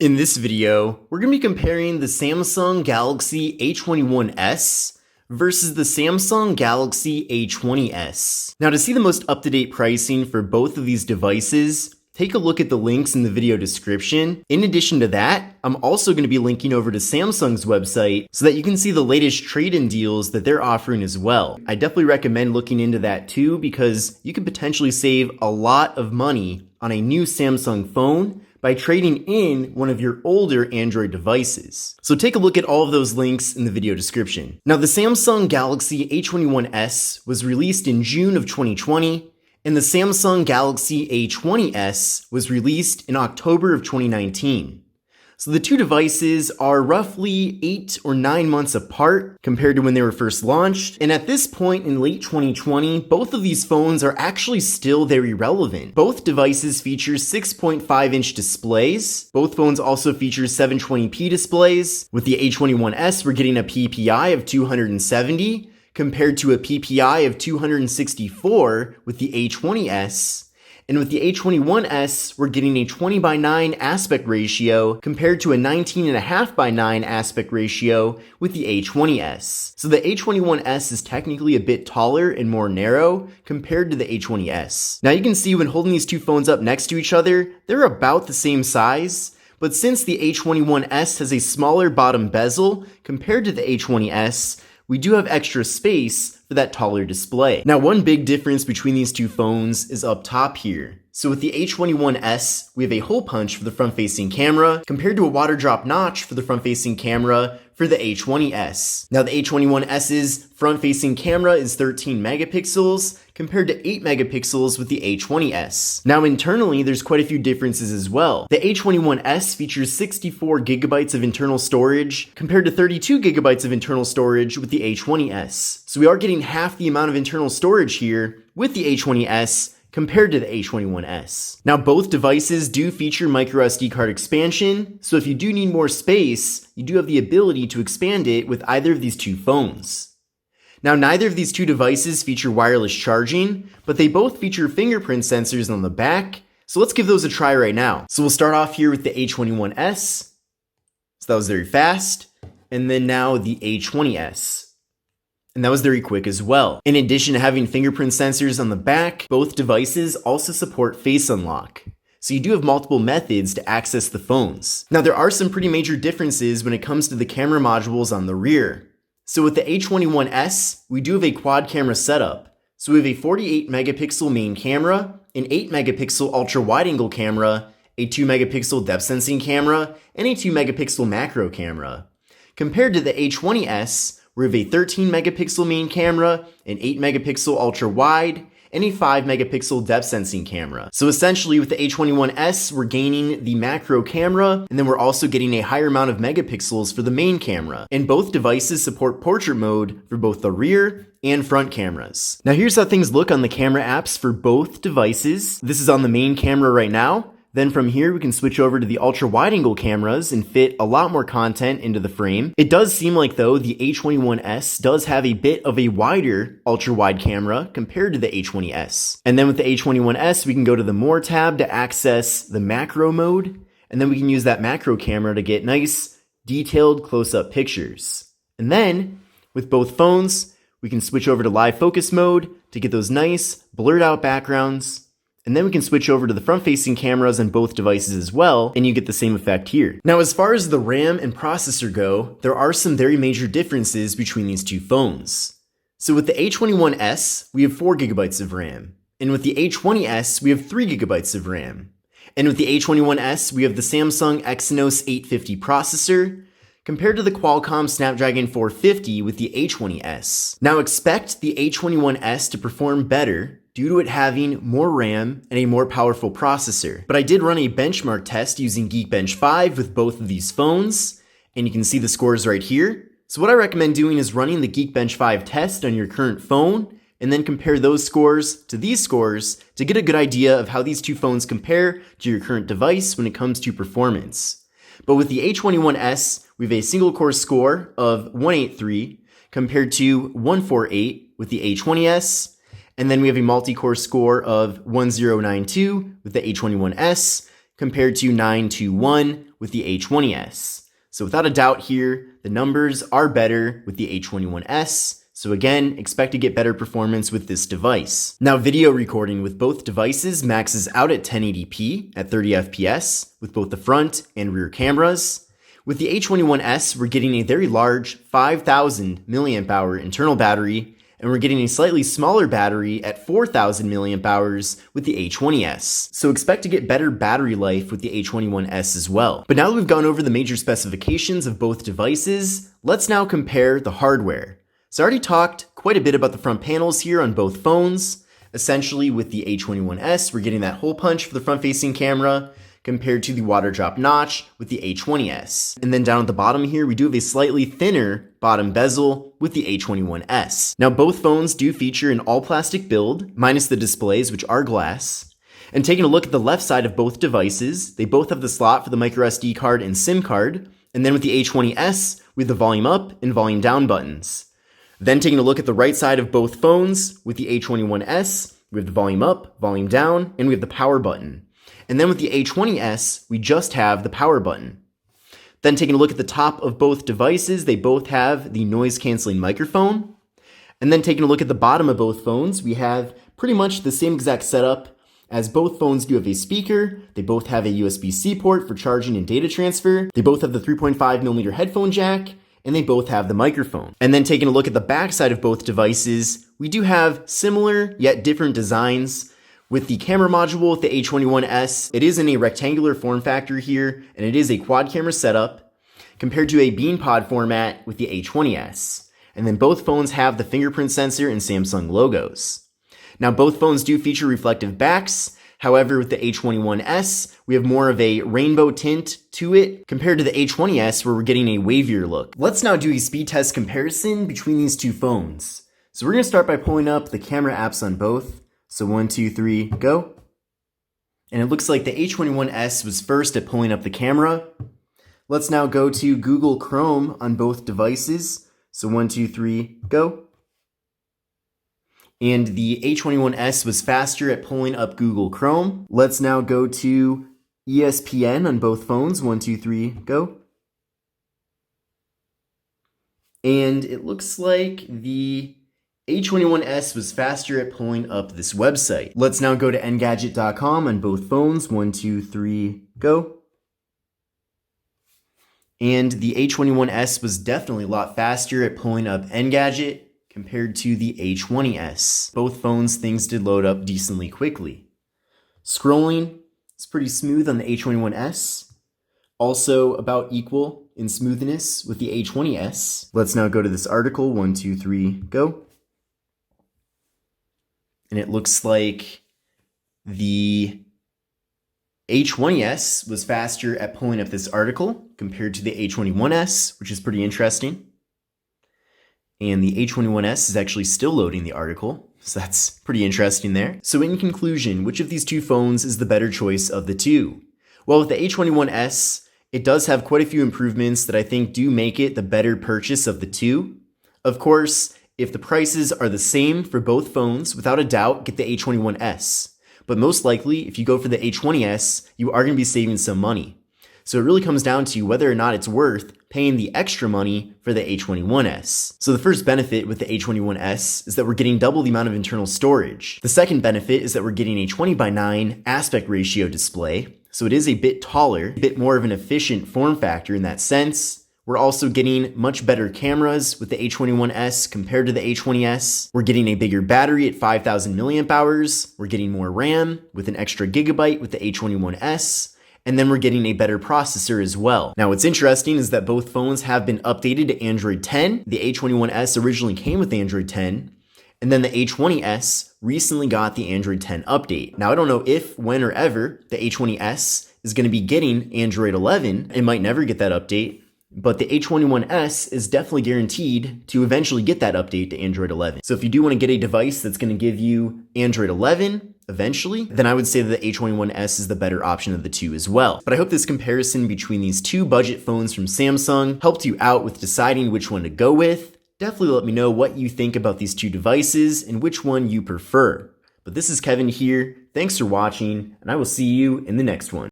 In this video, we're going to be comparing the Samsung Galaxy A21s versus the Samsung Galaxy A20s. Now, to see the most up-to-date pricing for both of these devices, take a look at the links in the video description. In addition to that, I'm also going to be linking over to Samsung's website so that you can see the latest trade-in deals that they're offering as well. I definitely recommend looking into that too because you could potentially save a lot of money on a new Samsung phone by trading in one of your older Android devices. So take a look at all of those links in the video description. Now, the Samsung Galaxy A21s was released in June of 2020, and the Samsung Galaxy A20s was released in October of 2019. So the two devices are roughly 8 or 9 months apart compared to when they were first launched. And at this point in late 2020, both of these phones are actually still very relevant. Both devices feature 6.5-inch displays. Both phones also feature 720p displays. With the A21s, we're getting a PPI of 270 compared to a PPI of 264 with the A20s. And with the A21s, we're getting a 20:9 aspect ratio compared to a 19.5:9 aspect ratio with the A20s. So the A21s is technically a bit taller and more narrow compared to the A20s. Now you can see when holding these two phones up next to each other, they're about the same size. But since the A21s has a smaller bottom bezel compared to the A20s, we do have extra space for that taller display. Now, one big difference between these two phones is up top here. So with the A21s, we have a hole punch for the front-facing camera compared to a water drop notch for the front-facing camera for the A20s. Now, the A21s's front-facing camera is 13 megapixels compared to 8 megapixels with the A20s. Now, internally, there's quite a few differences as well. The A21s features 64 gigabytes of internal storage compared to 32 gigabytes of internal storage with the A20s. So we are getting half the amount of internal storage here with the A20s compared to the A21s. Now, both devices do feature microSD card expansion, so if you do need more space, you do have the ability to expand it with either of these two phones. Now, neither of these two devices feature wireless charging, but they both feature fingerprint sensors on the back, so let's give those a try right now. So we'll start off here with the A21s, so that was very fast, and then now the A20s. And that was very quick as well. In addition to having fingerprint sensors on the back, both devices also support face unlock. So you do have multiple methods to access the phones. Now, there are some pretty major differences when it comes to the camera modules on the rear. So with the A21s, we do have a quad camera setup. So we have a 48 megapixel main camera, an 8 megapixel ultra wide angle camera, a 2 megapixel depth sensing camera, and a 2 megapixel macro camera. Compared to the A20s, we have a 13 megapixel main camera, an 8 megapixel ultra wide, and a 5 megapixel depth sensing camera. So essentially with the A21s, we're gaining the macro camera, and then we're also getting a higher amount of megapixels for the main camera. And both devices support portrait mode for both the rear and front cameras. Now here's how things look on the camera apps for both devices. This is on the main camera right now. Then from here, we can switch over to the ultra wide angle cameras and fit a lot more content into the frame. It does seem like though the A21s does have a bit of a wider ultra wide camera compared to the A20s. And then with the A21s, we can go to the more tab to access the macro mode. And then we can use that macro camera to get nice detailed close-up pictures. And then with both phones, we can switch over to live focus mode to get those nice blurred out backgrounds. And then we can switch over to the front-facing cameras on both devices as well, and you get the same effect here. Now, as far as the RAM and processor go, there are some very major differences between these two phones. So with the A21s, we have 4 gigabytes of RAM. And with the A20s, we have 3 gigabytes of RAM. And with the A21s, we have the Samsung Exynos 850 processor, compared to the Qualcomm Snapdragon 450 with the A20s. Now expect the A21s to perform better due to it having more RAM and a more powerful processor. But I did run a benchmark test using Geekbench 5 with both of these phones, and you can see the scores right here. So what I recommend doing is running the Geekbench 5 test on your current phone, and then compare those scores to these scores to get a good idea of how these two phones compare to your current device when it comes to performance. But with the A21s, we have a single core score of 183 compared to 148 with the A20s, and then we have a multi-core score of 1092 with the A21s compared to 921 with the A20s. So without a doubt here, the numbers are better with the A21s. So again, expect to get better performance with this device. Now, video recording with both devices maxes out at 1080p at 30 FPS with both the front and rear cameras. With the A21s, we're getting a very large 5,000 milliamp hour internal battery, and we're getting a slightly smaller battery at 4,000 milliamp hours with the A20s. So expect to get better battery life with the A21s as well. But now that we've gone over the major specifications of both devices, let's now compare the hardware. So I already talked quite a bit about the front panels here on both phones. Essentially with the A21s, we're getting that hole punch for the front-facing camera compared to the water drop notch with the A20s. And then down at the bottom here, we do have a slightly thinner bottom bezel with the A21s. Now both phones do feature an all-plastic build, minus the displays, which are glass. And taking a look at the left side of both devices, they both have the slot for the microSD card and SIM card. And then with the A20s, we have the volume up and volume down buttons. Then taking a look at the right side of both phones, with the A21s, we have the volume up, volume down, and we have the power button. And then with the A20s, we just have the power button. Then taking a look at the top of both devices, they both have the noise canceling microphone. And then taking a look at the bottom of both phones, we have pretty much the same exact setup as both phones do have a speaker. They both have a USB-C port for charging and data transfer. They both have the 3.5mm headphone jack, and they both have the microphone. And then taking a look at the back side of both devices, we do have similar yet different designs. With the camera module with the A21s, it is in a rectangular form factor here, and it is a quad camera setup, compared to a bean pod format with the A20s. And then both phones have the fingerprint sensor and Samsung logos. Now both phones do feature reflective backs. However, with the A21s, we have more of a rainbow tint to it compared to the A20s where we're getting a wavier look. Let's now do a speed test comparison between these two phones. So we're going to start by pulling up the camera apps on both. So 1, 2, 3, go. And it looks like the A21s was first at pulling up the camera. Let's now go to Google Chrome on both devices. So 1, 2, 3, go. And the A21s was faster at pulling up Google Chrome. Let's now go to ESPN on both phones. 1, 2, 3, go. And it looks like the A21s was faster at pulling up this website. Let's now go to Engadget.com on both phones. 1, 2, 3, go. And the A21s was definitely a lot faster at pulling up Engadget compared to the A20s. Both phones, things did load up decently quickly. Scrolling is pretty smooth on the A21s. Also about equal in smoothness with the A20s. Let's now go to this article. 1, 2, 3, go. And it looks like the A20s was faster at pulling up this article compared to the A21s, which is pretty interesting. And the A21s is actually still loading the article, so that's pretty interesting there. So in conclusion, which of these two phones is the better choice of the two? Well, with the A21s, it does have quite a few improvements that I think do make it the better purchase of the two. Of course, if the prices are the same for both phones, without a doubt, get the A21s. But most likely, if you go for the A20s, you are going to be saving some money. So it really comes down to whether or not it's worth paying the extra money for the A21s. So the first benefit with the A21s is that we're getting double the amount of internal storage. The second benefit is that we're getting a 20:9 aspect ratio display. So it is a bit taller, a bit more of an efficient form factor in that sense. We're also getting much better cameras with the A21s compared to the A20s. We're getting a bigger battery at 5,000 milliamp hours. We're getting more RAM with an extra gigabyte with the A21s. And then we're getting a better processor as well. Now what's interesting is that both phones have been updated to Android 10. The A21s originally came with Android 10, and then the A20s recently got the Android 10 update. Now I don't know if, when, or ever the A20s is going to be getting Android 11. It might never get that update, but the A21s is definitely guaranteed to eventually get that update to Android 11. So if you do want to get a device that's going to give you Android 11, eventually, then I would say that the A21s is the better option of the two as well. But I hope this comparison between these two budget phones from Samsung helped you out with deciding which one to go with. Definitely let me know what you think about these two devices and which one you prefer. But this is Kevin here. Thanks for watching, and I will see you in the next one.